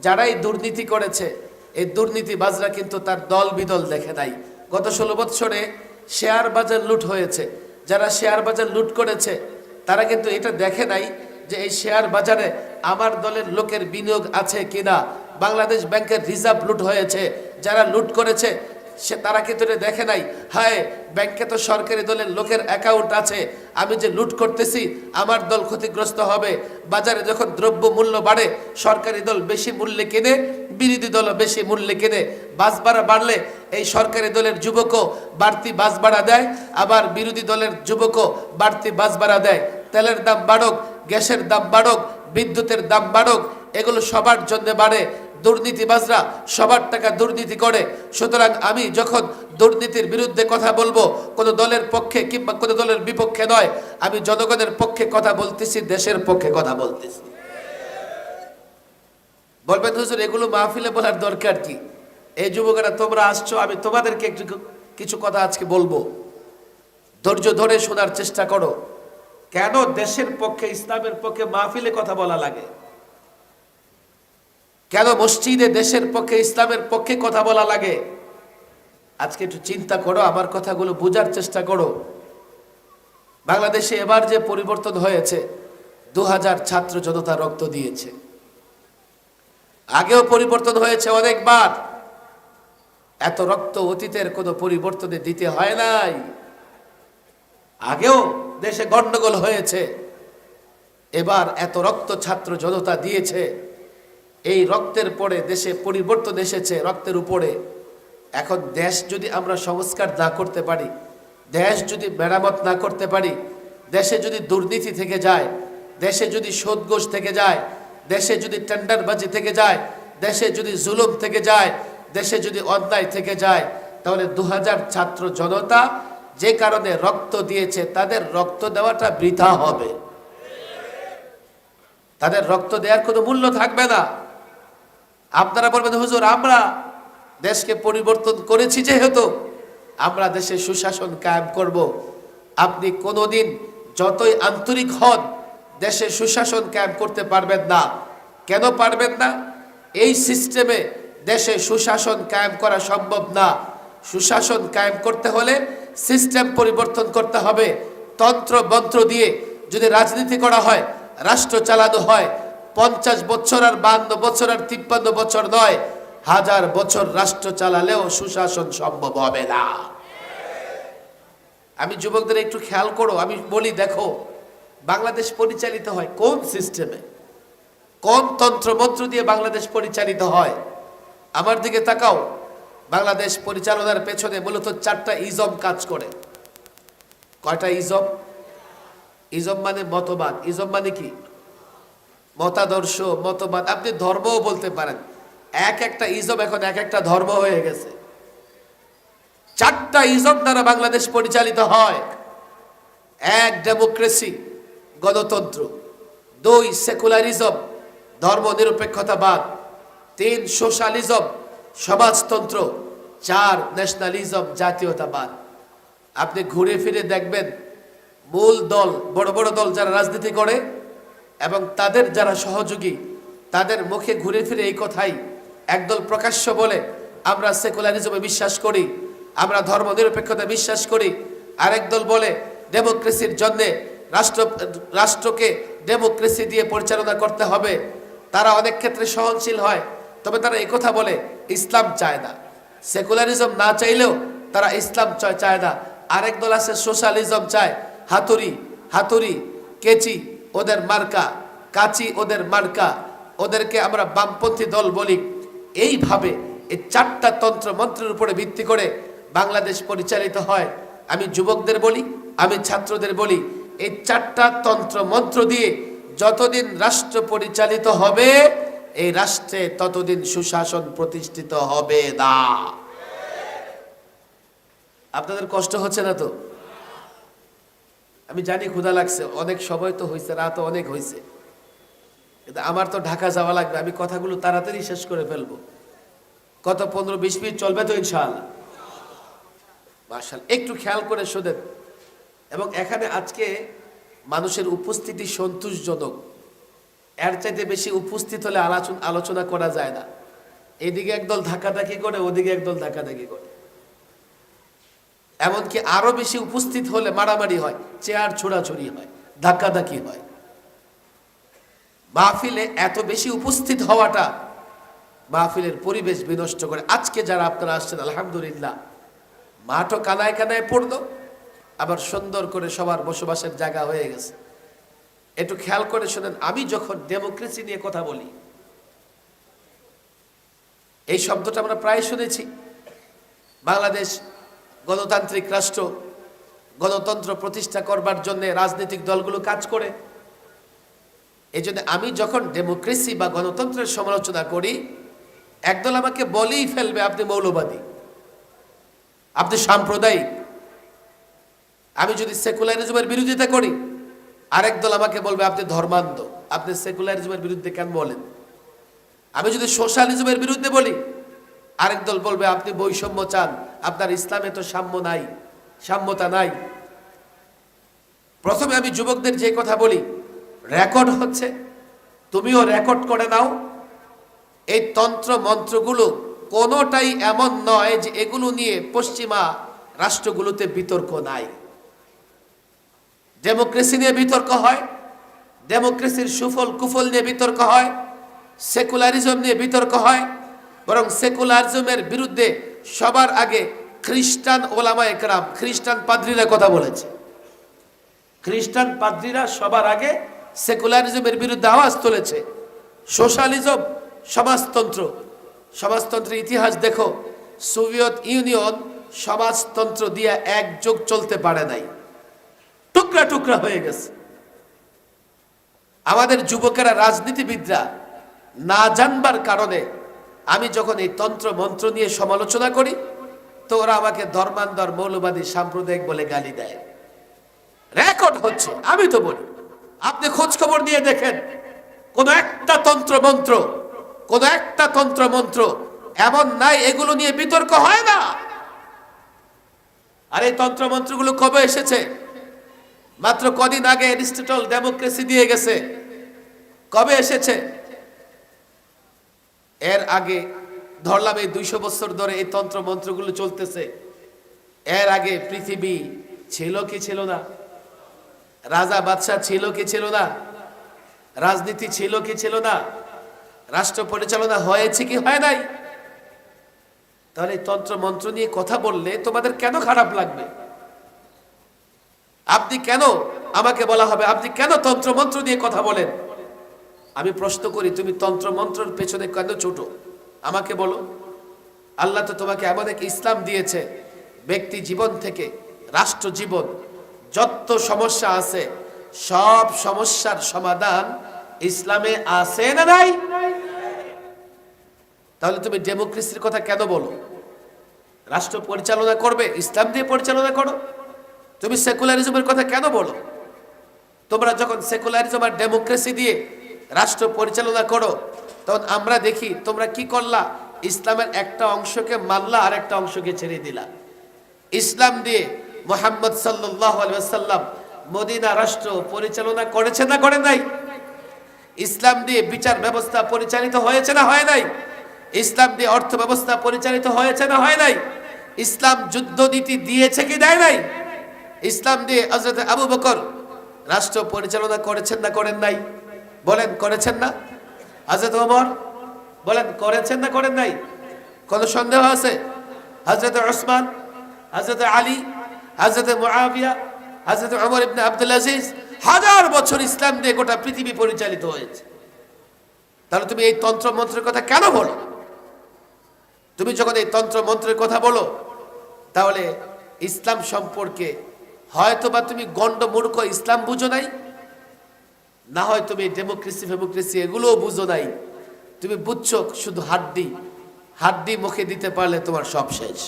যারাই দুর্নীতি করেছে এই দুর্নীতিবাজরা কিন্তু তার দল বিদল দেখে নাই। গত 16 বছরে শেয়ার বাজার লুট হয়েছে, যারা শেয়ার বাজার লুট করেছে তারা কিন্তু এটা দেখে নাই যে এই শেয়ার বাজারে আমার দলের লোকের বিনিয়োগ আছে কিনা। বাংলাদেশ ব্যাংকের রিজার্ভ লুট হয়েছে, যারা লুট করেছে তারা কিন্তু এটা দেখে নাই, হায় ব্যাংকে তো সরকারি দলের লোকের অ্যাকাউন্ট আছে, আমি যে লুট করতেছি আমার দল ক্ষতিগ্রস্ত হবে। বাজারে যখন দ্রব্য মূল্য বাড়ে সরকারি দল বেশি মূল্যে কিনে, বিরোধী দলও বেশি মূল্যে কিনে। বাস ভাড়া বাড়লে এই সরকারি দলের যুবকও বাড়তি বাস ভাড়া দেয়, আবার বিরোধী দলের যুবকও বাড়তি বাস ভাড়া দেয়। তেলের দাম বাড়ুক, গ্যাসের দাম বাড়ুক, বিদ্যুতের দাম বাড়ুক, এগুলো সবার জন্য বাড়ে। দুর্নীতিবাজরা সবার টাকা দুর্নীতি করে। সুতরাং আমি যখন দুর্নীতির বিরুদ্ধে কথা বলবো, কোনো দলের পক্ষে কিংবা কোনো দলের বিপক্ষে নয়, আমি জনগণের পক্ষে কথা বলতেছি, দেশের পক্ষে কথা বলতেছি। বলবেন হুজুর এগুলো মাহফিলে বলার দরকার কি? এই যুবকেরা তোমরা আসছো, আমি তোমাদেরকে একটু কিছু কথা আজকে বলবো, ধৈর্য ধরে শোনার চেষ্টা করো। কেন দেশের পক্ষে ইসলামের পক্ষে মাহফিলে কথা বলা লাগে? কেন মসজিদে দেশের পক্ষে ইসলামের পক্ষে কথা বলা লাগে? আজকে একটু চিন্তা করো, আমার কথাগুলো বোঝার চেষ্টা করো। বাংলাদেশে এবার যে পরিবর্তন হয়েছে, 2000 ছাত্র জনতা রক্ত দিয়েছে। আগেও পরিবর্তন হয়েছে অনেকবার, এত রক্ত অতীতের কোনো পরিবর্তনে দিতে হয় নাই। আগেও দেশে গন্ডগোল হয়েছে, এবার এত রক্ত ছাত্র জনতা দিয়েছে। এই রক্তের পরে দেশে পরিবর্তন এসেছে, রক্তের উপরে। এখন দেশ যদি আমরা সংস্কার না করতে পারি, দেশ যদি মেরামত না করতে পারি, দেশে যদি দুর্নীতি থেকে যায়, দেশে যদি সুদ-ঘুষ থেকে যায়, দেশে যদি টেন্ডারবাজি থেকে যায়, দেশে যদি জুলুম থেকে যায়, দেশে যদি অন্যায় থেকে যায়, তাহলে 2000 ছাত্র জনতা যে কারণে রক্ত দিয়েছে তাদের রক্ত দেওয়াটা বৃথা হবে। তাদের রক্ত দেওয়ার কোনো মূল্য থাকবে না। আপনারা বলবেন হুজুর আমরা দেশকে পরিবর্তন করেছি যেহেতু আমরা দেশে সুশাসন কায়েম করব। আপনি কোনোদিন যতই আন্তরিক হন দেশে সুশাসন কায়েম করতে পারবেন না। কেন পারবেন না? এই সিস্টেমে দেশে সুশাসন কায়েম করা সম্ভব না। সুশাসন কায়েম করতে হলে সিস্টেম পরিবর্তন করতে হবে। তন্ত্র মন্ত্র দিয়ে যদি রাজনীতি করা হয়, রাষ্ট্র চালানো হয়, 50 বছর আর 52 বছর আর 53 বছর নয়, 1000 বছর রাষ্ট্র চালালেও সুশাসন সম্ভব হবে না। আমি যুবকদের একটু খেয়াল করো, আমি বলি দেখো বাংলাদেশ পরিচালিত হয় কোন সিস্টেমে, কোন তন্ত্র মন্ত্র দিয়ে বাংলাদেশ পরিচালিত হয়। আমার দিকে তাকাও। বাংলাদেশ পরিচালনার পেছনে মূলত 4টা ইজম কাজ করে। কয়টা ইজম? ইজম মানে মতবাদ। ইজম মানে কি? মতাদর্শ, মতবাদ। আপনি ধর্মও বলতে পারেন। এক একটা ইজম এখন এক একটা ধর্ম হয়ে গেছে। 4টা ইজম দ্বারা বাংলাদেশ পরিচালিত হয়। 1 ডেমোক্রেসি, গণতন্ত্র। 2 সেকুলারিজম, ধর্মনিরপেক্ষতাবাদ। 3 সোশ্যালিজম, সমাজতন্ত্র। 4 ন্যাশনালিজম, জাতীয়তাবাদ। আপনি ঘুরে ফিরে দেখবেন মূল দল, বড় বড় দল যারা রাজনীতি করে এবং তাদের যারা সহযোগী, তাদের মুখে ঘুরে ফিরে এই কথাই। একদল প্রকাশ্য বলে আমরা সেকুলারিজমে বিশ্বাস করি, আমরা ধর্মনিরপেক্ষতা বিশ্বাস করি। আরেক দল বলে ডেমোক্রেসির জন্যে রাষ্ট্রকে ডেমোক্রেসি দিয়ে পরিচালনা করতে হবে। তারা অনেক ক্ষেত্রে সহনশীল হয়, তবে তারা এই কথা বলে ইসলাম চায় না। সেকুলারিজম না চাইলেও তারা ইসলাম চায় না। আরেক দল আছে সোশ্যালিজম চায়। হাতুড়ি, হাতুড়ি, কেচি ওদের মার্কা, কাচি ওদের মার্কা, ওদেরকে আমরা বামপন্থী দল বলি। এইভাবে এই 4টা তন্ত্র মন্ত্রের উপরে ভিত্তি করে বাংলাদেশ পরিচালিত হয়। আমি যুবকদের বলি, আমি ছাত্রদের বলি, এই 4টা তন্ত্র মন্ত্র দিয়ে যতদিন রাষ্ট্র পরিচালিত হবে এই রাষ্ট্রে ততদিন সুশাসন প্রতিষ্ঠিত হবে না। আপনাদের কষ্ট হচ্ছে না তো? আমি জানি ক্ষুধা লাগছে, অনেক সময় তো হয়েছে, রাত অনেক হয়েছে, কিন্তু আমার তো ঢাকা যাওয়া লাগবে। আমি কথাগুলো তাড়াতাড়ি শেষ করে ফেলবো। কত 15-20 মিনিট চলবে তো ইনশাআল্লাহ? মাশাআল্লাহ। একটু খেয়াল করে শোনেন। এবং এখানে আজকে মানুষের উপস্থিতি সন্তোষজনক। এর চাইতে বেশি উপস্থিত হলে আলোচনা করা যায় না। এদিকে একদল ধাক্কাধাক্কি করে, ওদিকে একদল ধাক্কাধাক্কি করে। এমনকি আরো বেশি উপস্থিত হলে মারামারি হয়, চেয়ার ছোড়াছুড়ি হয়, ধাক্কাধাক্কি হয়। মাহফিলে এত বেশি উপস্থিত হওয়াটা মাহফিলের পরিবেশ বিনষ্ট করে। আজকে যারা আপনারা আসছেন আলহামদুলিল্লাহ, মাঠও কানায় কানায় পড়লো, আবার সুন্দর করে সবার বসবাসের জায়গা হয়ে গেছে। একটু খেয়াল করে শোনেন, আমি যখন ডেমোক্রেসি নিয়ে কথা বলি, এই শব্দটা আমরা প্রায় শুনেছি। বাংলাদেশ গণতান্ত্রিক রাষ্ট্র, গণতন্ত্র প্রতিষ্ঠা করবার জন্য রাজনৈতিক দলগুলো কাজ করে। এই জন্য আমি যখন ডেমোক্রেসি বা গণতন্ত্রের সমালোচনা করি, একদল আমাকে বলেই ফেলবে আপনি মৌলবাদী, আপনি সাম্প্রদায়িক। আমি যদি সেকুলারিজমের বিরোধিতা করি, আরেক দল আমাকে বলবে আপনি ধর্মান্ধ, আপনি সেকুলারিজমের বিরুদ্ধে কেন বলেন। আমি যদি সোশ্যালিজমের বিরুদ্ধে বলি, আরেক দল বলবে আপনি বৈষম্য চান, আপনার ইসলামে তো সাম্যতা নাই। প্রথমে আমি যুবকদের যে কথা বলি, রেকর্ড হচ্ছে, তুমিও রেকর্ড করে নাও। এই তন্ত্র মন্ত্রগুলো কোনোটাই এমন নয় যে এগুলো নিয়ে পশ্চিমা রাষ্ট্রগুলোতে বিতর্ক নাই। ডেমোক্রেসি নিয়ে বিতর্ক হয়, ডেমোক্রেসির সুফল কুফল নিয়ে বিতর্ক হয়, সেকুলারিজম নিয়ে বিতর্ক হয়। বরং সেকুলারিজমের বিরুদ্ধে সবার আগে খ্রিস্টান ওলামায়ে কেরাম, খ্রিস্টান পাদ্রীরা কথা বলেছে। খ্রিস্টান পাদ্রীরা সবার আগে সেকুলারিজমের বিরুদ্ধে আওয়াজ তুলেছে। সোশ্যালিজম, সমাজতন্ত্রের ইতিহাস দেখো, সোভিয়েত ইউনিয়ন সমাজতন্ত্র দিয়ে এক যুগ চলতে পারে নাই, টুকরা টুকরা হয়ে গেছে। আমাদের যুবকেরা, রাজনীতিবিদরা না জানবার কারণে আমি যখন এই তন্ত্র মন্ত্র নিয়ে সমালোচনা করি, তো ওরা আমাকে ধর্মান্ধর, মৌলবাদী, সাম্প্রদায়িক বলে গালি দেয়। রেকর্ড হচ্ছে, আমি তো বলি, আপনি খোঁজ খবর নিয়ে দেখেন, কোন একটা তন্ত্র মন্ত্র এমন নাই এগুলো নিয়ে বিতর্ক হয় না। আর এই তন্ত্র মন্ত্রগুলো কবে এসেছে? মাত্র কদিন আগে অ্যারিস্টটল ডেমোক্রেসি দিয়ে গেছে। কবে এসেছে? এর আগে ধরলাম এই 200 বছর ধরে এই তন্ত্র মন্ত্রগুলো চলতেছে। এর আগে পৃথিবী ছিল কি ছিল না? রাজা বাদশাহ ছিল কি ছিল না? রাজনীতি ছিল কি ছিল না? রাষ্ট্র পরিচালনা হয়েছে কি হয় নাই? তাহলে তন্ত্র মন্ত্র নিয়ে কথা বললে তোমাদের কেন খারাপ লাগবে? আপনি কেন, আমাকে বলা হবে আপনি কেন তন্ত্র মন্ত্র নিয়ে কথা বলেন? আমি প্রশ্ন করি, তুমি তন্ত্র মন্ত্রের পেছনে কেন ছোট? আমাকে বলো। আল্লাহ তো তোমাকে এমন এক ইসলাম দিয়েছে, ব্যক্তি জীবন থেকে রাষ্ট্র জীবন যত সমস্যা আছে সব সমস্যার সমাধান ইসলামে আছে না নাই? তাহলে তুমি ডেমোক্রেসির কথা কেন বলো? রাষ্ট্র পরিচালনা করবে, ইসলাম দিয়ে পরিচালনা করো। তুমি সেকুলারিজমের কথা কেন বলো? তোমরা যখন সেকুলারিজম আর ডেমোক্রেসি দিয়ে রাষ্ট্র পরিচালনা করো, তখন আমরা দেখি তোমরা কি করলা, ইসলামের একটা অংশকে মানলা আর একটা অংশকে ছেড়ে দিলা। ইসলাম দিয়ে মুহাম্মদ সাল্লাল্লাহু আলাইহি ওয়াসাল্লাম মদিনা রাষ্ট্র পরিচালনা করেছে না করে নাই? ইসলাম দিয়ে বিচার ব্যবস্থা পরিচালিত হয়েছে না হয় নাই? ইসলাম দিয়ে অর্থ ব্যবস্থা পরিচালিত হয়েছে না হয় নাই? ইসলাম যুদ্ধ নীতি দিয়েছে কি দেয় নাই? ইসলাম দিয়ে হযরত আবু বকর রাষ্ট্র পরিচালনা করেছেন না করেন নাই? বলেন করেছেন না? হযরত ওমর বলেন করেছেন না করেন নাই? কোন সন্দেহ আছে? হযরত ওসমান, হযরত আলী, হযরত মুআবিয়া, হযরত ওমর ইবনে আব্দুল আজিজ, 1000 বছর ইসলাম দিয়ে গোটা পৃথিবী পরিচালিত হয়েছে। তাহলে তুমি এই তন্ত্র মন্ত্রের কথা কেন বলো? তুমি যখন এই তন্ত্র মন্ত্রের কথা বলো, তাহলে ইসলাম সম্পর্কে হয়তোবা তুমি গণ্ড মূর্খ, ইসলাম বুঝো নাই, না হয় তুমি ডেমোক্রেসি এগুলোও বুঝো নাই। তুমি বুঝছো শুধু হাড্ডি মুখে দিতে পারলে তোমার সব শেষ।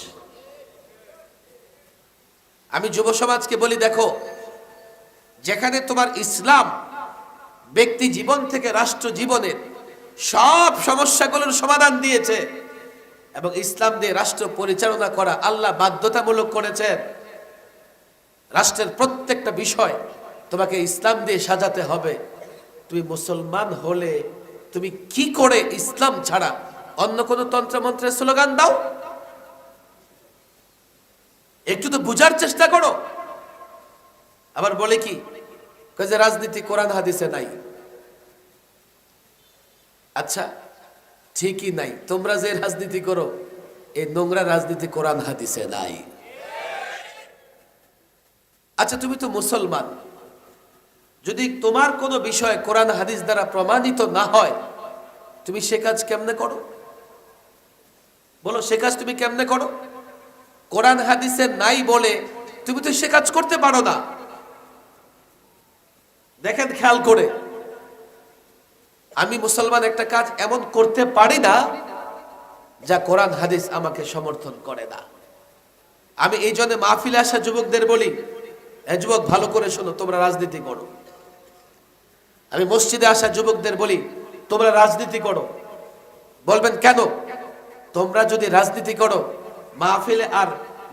আমি যুব সমাজকে বলি, দেখো, যেখানে তোমার ইসলাম ব্যক্তি জীবন থেকে রাষ্ট্র জীবনের সব সমস্যাগুলোর সমাধান দিয়েছে এবং ইসলাম দিয়ে রাষ্ট্র পরিচালনা করা আল্লাহ বাধ্যতামূলক করেছেন। রাষ্ট্রের প্রত্যেকটা বিষয় তোমাকে ইসলাম দিয়ে সাজাতে হবে। তুমি মুসলমান হলে তুমি কি করে ইসলাম ছাড়া অন্য কোন তন্ত্রমন্ত্রের স্লোগান দাও? একটু তো বুঝার চেষ্টা করো। আবার বলে কি যে রাজনীতি কোরআন হাদিসে নাই। আচ্ছা ঠিকই নাই, তোমরা যে রাজনীতি করো এই নোংরা রাজনীতি কোরআন হাদিসে নাই। আচ্ছা তুমি তো মুসলমান, যদি তোমার কোনো বিষয় কোরআন হাদিস দ্বারা প্রমাণিত না হয় তুমি সে কাজ কেমনে করো? বলো, সে কাজ তুমি কেমনে করো? কোরআন হাদিসে নাই বলে তুমি তো সে কাজ করতে পারো না। দেখেন খেয়াল করে, আমি মুসলমান একটা কাজ এমন করতে পারি না যা কোরআন হাদিস আমাকে সমর্থন করে না। আমি এই জন্য মাহফিলে আসা যুবকদের বলি, যুবক ভালো করে শোনো, তোমরা রাজনীতি করো। আমি মসজিদে আসা যুবকদের বলি, তোমরা রাজনীতি করো। বলবেন কেন? তোমরা যদি রাজনীতি করো, মাহফিলে আর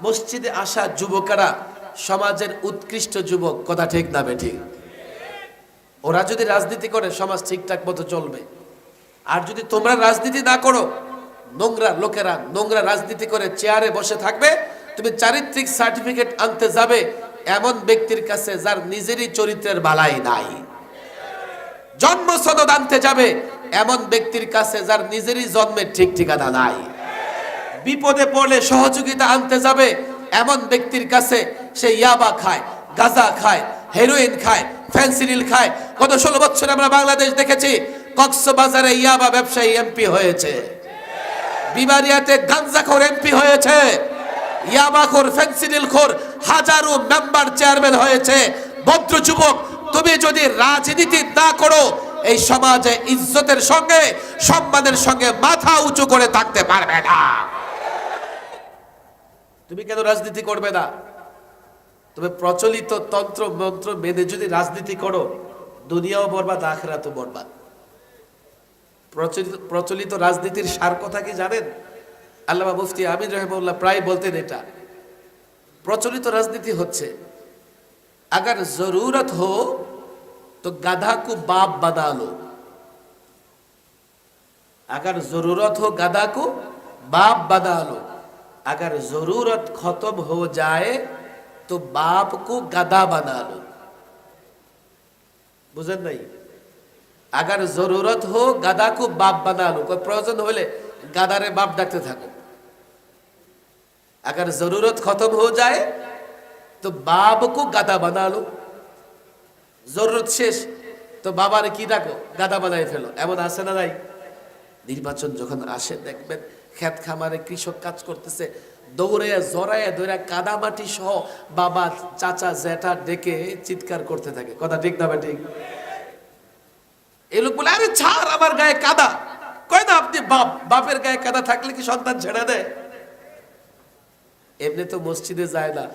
মসজিদে আসা যুবকেরা সমাজের উৎকৃষ্ট যুবক, কথা ঠিক না বেঠিক? ওরা যদি রাজনীতি করে সমাজ ঠিকঠাক মতো চলবে। আর যদি তোমরা রাজনীতি না করো, নোংরা লোকেরা নোংরা রাজনীতি করে চেয়ারে বসে থাকবে, তুমি চারিত্রিক সার্টিফিকেট আনতে যাবে এমন ব্যক্তির কাছে যার নিজেরই চরিত্রের বালাই নাই। জন্ম সনদ আনতে যাবে এমন ব্যক্তির কাছে যার নিজেরই জন্মের ঠিক ঠিকানা নাই। বিপদে পড়লে সহযোগিতা আনতে যাবে এমন ব্যক্তির কাছে সে ইয়াবা খায়, গাঁজা খায়, হেরোইন খায়, ফেন্সিডিল খায়। গত 16 বছর আমরা বাংলাদেশ দেখেছি, কক্সবাজারে ইয়াবা ব্যবসায়ী এমপি হয়েছে, বিবারিয়াতে গাঞ্জাখোর এমপি হয়েছে, ইয়াবাখোর ফেন্সিডিলখোর হাজারো মেম্বার চেয়ারম্যান হয়েছে। ভদ্র যুবক, তুমি যদি রাজনীতি না করো এই সমাজে ইজ্জতের সঙ্গে সম্মানের সঙ্গে মাথা উঁচু করে থাকতে পারবে না। তুমি কেন রাজনীতি করবে না? তবে প্রচলিত তন্ত্র মন্ত্র মেনে যদি রাজনীতি করো, দুনিয়াও বরবাদ, আখিরাতও বরবাদ। প্রচলিত রাজনীতির সার কথা কি জানেন? আল্লামা মুফতি আমিন রহমাতুল্লাহ প্রায় বলতেন, এটা প্রচলিত রাজনীতি হচ্ছে, अगर जरूरत हो तो गधा को बाप बना लो, अगर जरूरत हो गधा को बाप बना लो, अगर जरूरत खत्म हो जाए तो बाप को गधा बना लो। बुझेन नहीं? अगर जरूरत हो गधा को बाप बना लो, कोई प्रयोजन होले गादारे बाप डाकते थाको। अगर जरूरत खत्म हो जाए तो बाप को गादा बना लो, जरूरत शेष तो बाबारे की डाको, गादा बनाई फेलो। एमन आसे ना নাই? নির্বাচন যখন আসে দেখবেন ক্ষেত খামারে কৃষক কাজ করতেছে, দৌড়ে জড়ায় ধরে কাদা মাটি সহ বাবা চাচা জ্যাঠা ডেকে চিৎকার করতে থাকে, কথা ঠিক না ঠিক? এই লোক বলে, আরে ছাড় আমার গায়ে কাদা। কয় না আপনি বাপ, বাপের গায়ে কাদা থাকলে কি সন্তান ছেড়ে দেয়? এমনি তো মসজিদে যায় না,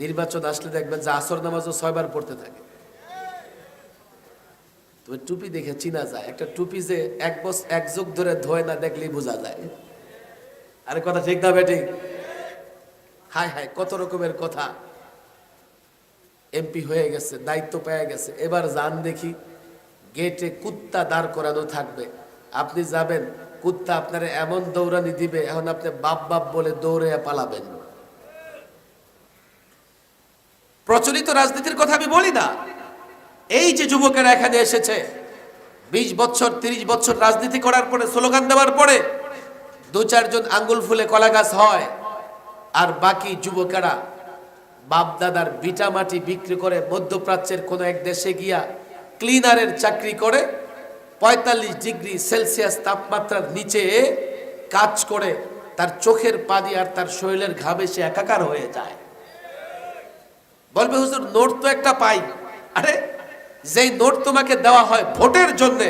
নির্বাচন আসলে দেখবেন যে আসর নামাজও 6 বার পড়তে থাকে। তবে টুপি দেখে চিনা যায়, একটা টুপি যে এক যুগ ধরে ধোয় না দেখলেই বোঝা যায়। আরে কথা ঠিক না বেটি? হায় হায়, কত রকমের কথা। এমপি হয়ে গেছে, দায়িত্ব পেয়ে গেছে, এবার যান দেখি গেটে কুত্তা দাঁড় করানো থাকবে, আপনি যাবেন, কুত্তা আপনার এমন দৌড়ানি দিবে, এখন আপনি বাপ বাপ বলে দৌড়ে পালাবেন। প্রচলিত রাজনীতির কথা আমি বলি না। এই যে যুবকেরা এখানে এসেছে 20 বছর 30 বছর রাজনীতি করার পরে, স্লোগান দেওয়ার পরে 2-4 জন আঙ্গুল ফুলে কলা গাছ হয়, আর বাকি যুবকেরা বাপ দাদার বিটা মাটি বিক্রি করে মধ্যপ্রাচ্যের কোন এক দেশে গিয়া ক্লিনারের চাকরি করে 45 ডিগ্রি সেলসিয়াস তাপমাত্রার নিচে কাজ করে তার চোখের পানি আর তার শরীরের ঘামে সে একাকার হয়ে যায়। বলবে হুজুর নোট তো একটা পাই। আরে যেই নোট তোমাকে দেওয়া হয় ভোটের জন্য,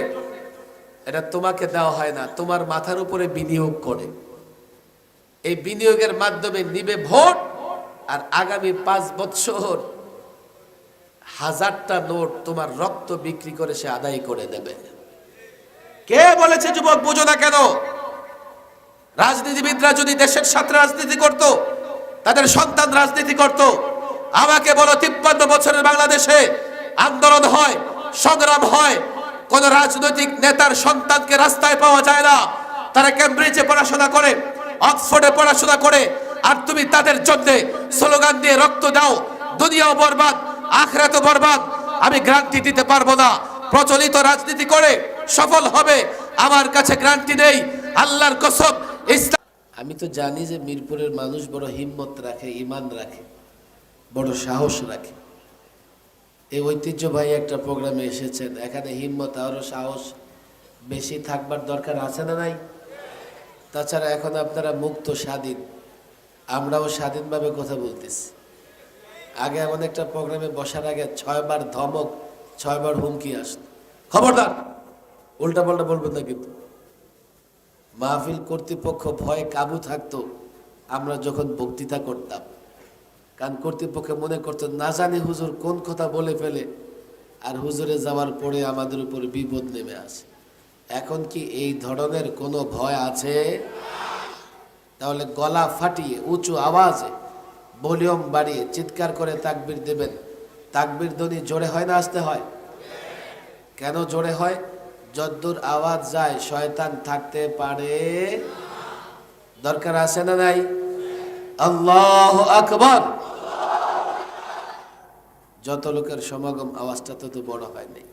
এটা তোমাকে দেওয়া হয় না, তোমার মাথার উপরে বিনিয়োগ করে। এই বিনিয়োগের মাধ্যমে নিবে ভোট, আর আগামী 5 বছর 1000টা নোট তোমার রক্ত বিক্রি করে সে আদায় করে দেবে। কে বলেছে যুবক বুঝো না কেন? রাজনীতিবিদরা যদি দেশের সাথে রাজনীতি করত, তাদের সন্তান রাজনীতি করত, আমাকে বলো 53 বছরের বাংলাদেশে আন্দোলন হয়, সংগ্রাম হয়, কোন রাজনৈতিক নেতার সন্তানকে রাস্তায় পাওয়া যায় না। তারা ক্যামব্রিজে পড়াশোনা করে, অক্সফোর্ডে পড়াশোনা করে, আর তুমি তাদের জন্য স্লোগান দিয়ে রক্ত দাও। দুনিয়াও বরবাদ, আখিরাতও বরবাদ। আমি গ্যারান্টি দিতে পারবো না প্রচলিত রাজনীতি করে সফল হবে, আমার কাছে গ্যারান্টি নেই, আল্লাহর কসম। আমি তো জানি যে মিরপুরের মানুষ বড় হিম্মত রাখে, ঈমান রাখে, বড় সাহস রাখে। এই ঐতিহ্যবাহী একটা প্রোগ্রামে এসেছেন, এখানে হিম্মত আরো সাহস বেশি থাকবার দরকার আছে না নাই? তাছাড়া এখন আপনারা মুক্ত, স্বাধীন, আমরাও স্বাধীনভাবে কথা বলতেছি। আগে এমন একটা প্রোগ্রামে বসার আগে 6 বার ধমক, 6 বার হুমকি আসতো, খবরদার উল্টা পাল্টা বলবেন না। কিন্তু মাহফিল কর্তৃপক্ষ ভয়ে কাবু থাকতো আমরা যখন বক্তৃতা করতাম, কারণ কর্তৃপক্ষ মনে করতো না জানি হুজুর কোন কথা বলে ফেলে, আর হুজুরে যাওয়ার পরে আমাদের উপর বিপদ নেমে আসে। এখন কি এই ধরনের কোনো ভয় আছে? তাহলে গলা ফাটিয়ে উঁচু আওয়াজে ভলিউম বাড়িয়ে চিৎকার করে তাকবীর দেবেন। তাকবীর ধ্বনি জোরে হয় না আস্তে হয়? কেন জোরে হয়? যদ্দূর আওয়াজ যায় শয়তান থাকতে পারে। দরকার আছে না নাই? আল্লাহু আকবার। যত লোকের সমাগম আওয়াজটা তত বড় হয় নাই।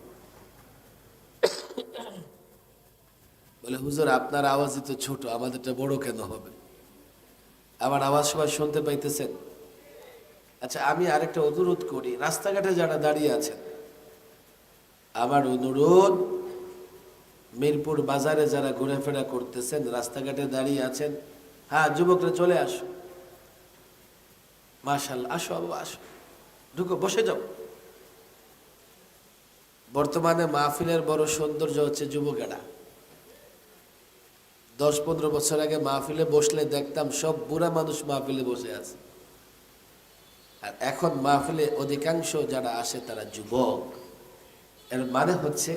বলে হুজুর আপনার আওয়াজই তো ছোট, আমাদেরটা বড় কেন হবে? আমার আওয়াজ সবাই শুনতে পাইতেছেন? আচ্ছা, আমি আরেকটা অনুরোধ করি, রাস্তাঘাটে যারা দাঁড়িয়ে আছেন, আমার অনুরোধ, মিরপুর বাজারে যারা ঘোরাফেরা করতেছেন, রাস্তাঘাটে দাঁড়িয়ে আছেন, হ্যাঁ যুবকরা চলে আসো, মাশাআল্লাহ, আসো আবু আসো, ঢুকো, বসে যাও। বর্তমানে মাহফিলের বড় সৌন্দর্য হচ্ছে যুবকেরা। 10-15 বছর আগে মাহফিলে বসলে দেখতাম সব বুড়া মানুষ মাহফিলে বসে আছে, আর এখন মাহফিলে অধিকাংশ যারা আসে তারা যুবক। এর মানে হচ্ছে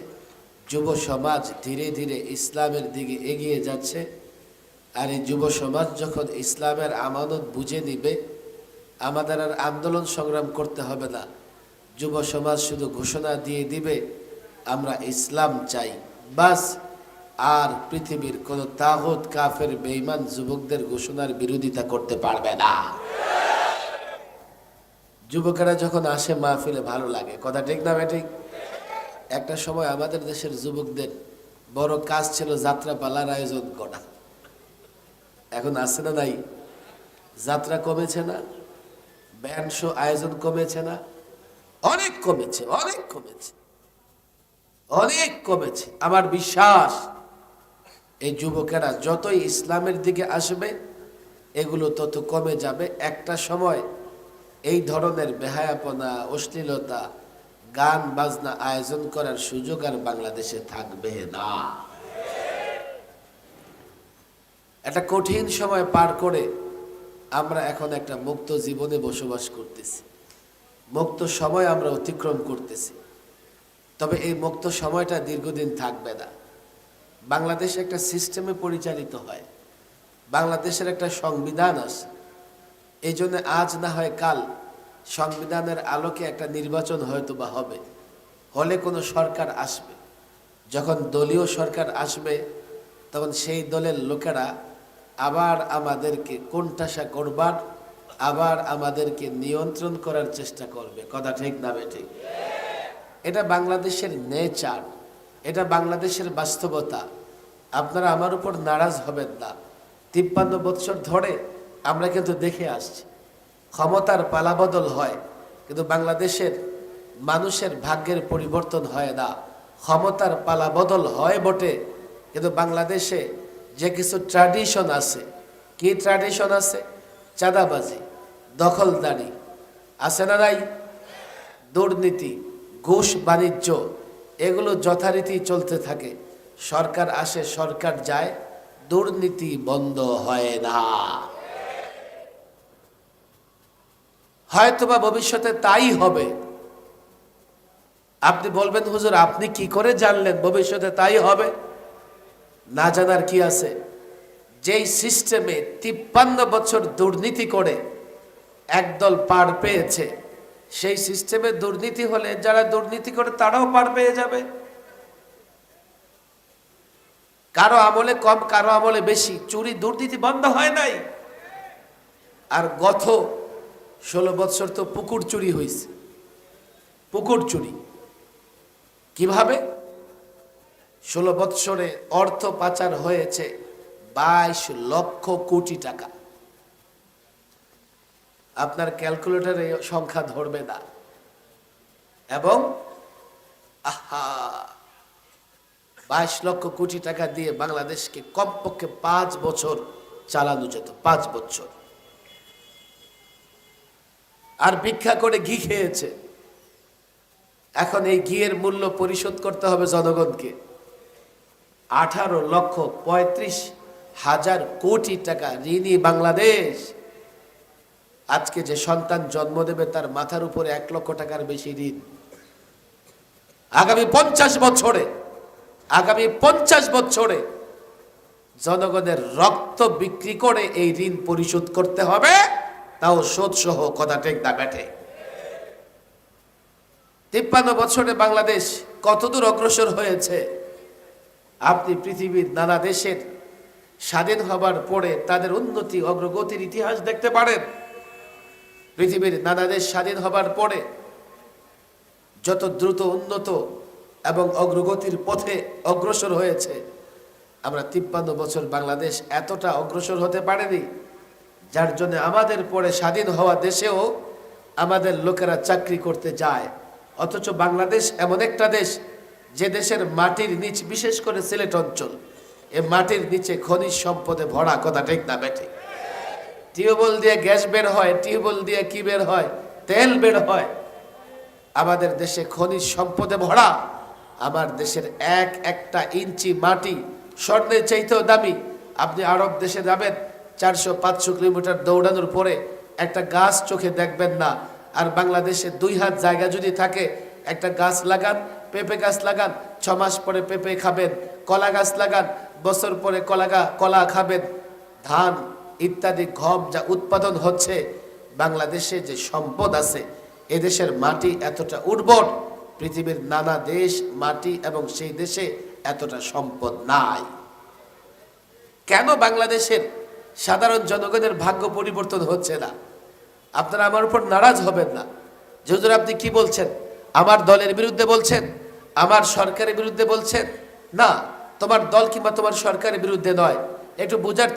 যুব সমাজ ধীরে ধীরে ইসলামের দিকে এগিয়ে যাচ্ছে। আর এই যুব সমাজ যখন ইসলামের আমানত বুঝে নিবে, আমাদের আর আন্দোলন সংগ্রাম করতে হবে না। যুব সমাজ শুধু ঘোষণা দিয়ে দিবে আমরা ইসলাম চাই, বাস। আর পৃথিবীর কোন তাগুত, কাফের, বেঈমান যুবকদের ঘোষণার বিরোধিতা করতে পারবে না। যুবকেরা যখন আসে মাহফিলে ভালো লাগে, কথা ঠিক না ঠিক? একটা সময় আমাদের দেশের যুবকদের বড় কাজ ছিল যাত্রা পালার আয়োজন করা। এখন আসছে না নাই? যাত্রা কমেছে না? ব্যান্ড শো আয়োজন কমেছে না? অনেক কমেছে, অনেক কমেছে, অনেক কমেছে। আমার বিশ্বাস এই যুবকেরা যতই ইসলামের দিকে আসবে এগুলো তত কমে যাবে। একটা সময় এই ধরনের বেহায়াপনা, অশ্লীলতা, গান বাজনা আয়োজন করার সুযোগ আর বাংলাদেশে থাকবে না। একটা কঠিন সময় পার করে আমরা এখন একটা মুক্ত জীবনে বসবাস করতেছি, মুক্ত সময় আমরা অতিক্রম করতেছি। তবে এই মুক্ত সময়টা দীর্ঘদিন থাকবে না। বাংলাদেশ একটা সিস্টেমে পরিচালিত হয়, বাংলাদেশের একটা সংবিধান আছে। এই জন্য আজ না হয় কাল সংবিধানের আলোকে একটা নির্বাচন হয়তো বা হবে, হলে কোনো সরকার আসবে। যখন দলীয় সরকার আসবে তখন সেই দলের লোকেরা আবার আমাদেরকে কোণঠাসা করবার, আবার আমাদেরকে নিয়ন্ত্রণ করার চেষ্টা করবে, কথা ঠিক না ঠিক? এটা বাংলাদেশের নেচার, এটা বাংলাদেশের বাস্তবতা। আপনারা আমার উপর নারাজ হবেন না। 53 বছর ধরে আমরা কিন্তু দেখে আসছি ক্ষমতার পালাবদল হয়, কিন্তু বাংলাদেশের মানুষের ভাগ্যের পরিবর্তন হয় না। ক্ষমতার পালাবদল হয় বটে, কিন্তু বাংলাদেশে যে কিছু ট্র্যাডিশন আছে, কি ট্র্যাডিশন আছে? চাঁদাবাজি, দখলদারি আছে না নাই? দুর্নীতি, ঘুষ বাণিজ্য, এগুলো যথারীতি চলতে থাকে। সরকার আসে, সরকার যায়, দুর্নীতি বন্ধ হয় না। হয়তোবা ভবিষ্যতে তাই হবে। আপনি বলবেন হুজুর আপনি কি করে জানলেন ভবিষ্যতে তাই হবে? না জানার কি আছে? যেই সিস্টেমে 53 বছর দুর্নীতি করে একদল পার পেয়েছে, সেই সিস্টেমে দুর্নীতি হলে যারা দুর্নীতি করে তারাও পার পেয়ে যাবে। কারো আমলে কম, কারো আমলে বেশি। চুরি দুর্নীতি বন্ধ হয় নাই। আর গত 16 বছর তো পুকুর চুরি হয়েছে। পুকুর চুরি কিভাবে? 16 বৎসরে অর্থ পাচার হয়েছে 22 লক্ষ কোটি টাকা। আপনার ক্যালকুলেটরে সংখ্যা ধরবে না। এবং 22 লক্ষ কোটি টাকা দিয়ে বাংলাদেশকে কমপক্ষে 5 বছর চালানো যেত। 5 বছর। আর ভিক্ষা করে ঘি খেয়েছে। এখন এই ঘিয়ের মূল্য পরিশোধ করতে হবে জনগণকে। 18 লক্ষ 35 হাজার কোটি টাকা ঋণী বাংলাদেশ। আজকে যে সন্তান জন্ম দেবে তার মাথার উপরে 1 লক্ষ টাকার বেশি ঋণ। আগামী 50 বছরে জনগণের রক্ত বিক্রি করে এই ঋণ পরিশোধ করতে হবে, তাও সুদ সহ। কথা ঠিক না বেঠে? 53 বছরে বাংলাদেশ কতদূর অগ্রসর হয়েছে আপনি পৃথিবীর নানা দেশের স্বাধীন হবার পরে তাদের উন্নতি অগ্রগতির ইতিহাস দেখতে পারেন। পৃথিবীর নানা দেশ স্বাধীন হবার পরে যত দ্রুত উন্নত এবং অগ্রগতির পথে অগ্রসর হয়েছে, আমরা 53 বছর বাংলাদেশ এতটা অগ্রসর হতে পারেনি, যার জন্য আমাদের পরে স্বাধীন হওয়া দেশেও আমাদের লোকেরা চাকরি করতে যায়। অথচ বাংলাদেশ এমন একটা দেশ যে দেশের মাটির নিচ, বিশেষ করে সিলেট অঞ্চল, এই মাটির নিচে খনিজ সম্পদে ভরা। কথা ঠিক না বেঠিক? টিউবওয়েল দিয়ে গ্যাস বের হয়, টিউবওয়েল দিয়ে কি বের হয়? তেল বের হয়। আমাদের দেশে খনিজ সম্পদে ভরা। আমার দেশের একটা ইঞ্চি মাটি স্বর্ণের চাইতেও দামি। আপনি আরব দেশে যাবেন, 400-500 কিলোমিটার দৌড়ানোর পরে একটা গাছ চোখে দেখবেন না। আর বাংলাদেশে 2 হাত জায়গা যদি থাকে, একটা গাছ লাগান, পেঁপে গাছ লাগান, 6 মাস পরে পেঁপে খাবেন। কলা গাছ লাগান, বছর পরে কলা খাবেন। ধান ইত্যাদি গম যা উৎপাদন হচ্ছে, বাংলাদেশে যে সম্পদ আছে, এদেশের মাটি এতটা উর্বর, পৃথিবীর নানা দেশ মাটি এবং সেই দেশে এতটা সম্পদ নাই। কেন বাংলাদেশের সাধারণ জনগণের ভাগ্য পরিবর্তন হচ্ছে না? আপনারা আমার উপর নারাজ হবেন না যে হুজুর আপনি কি বলছেন? আমার দলের বিরুদ্ধে বলছেন, আমার সরকারের বিরুদ্ধে বলছেন? না, তোমার দল কিংবা তোমার সরকারের বিরুদ্ধে নয়। একটু বোঝার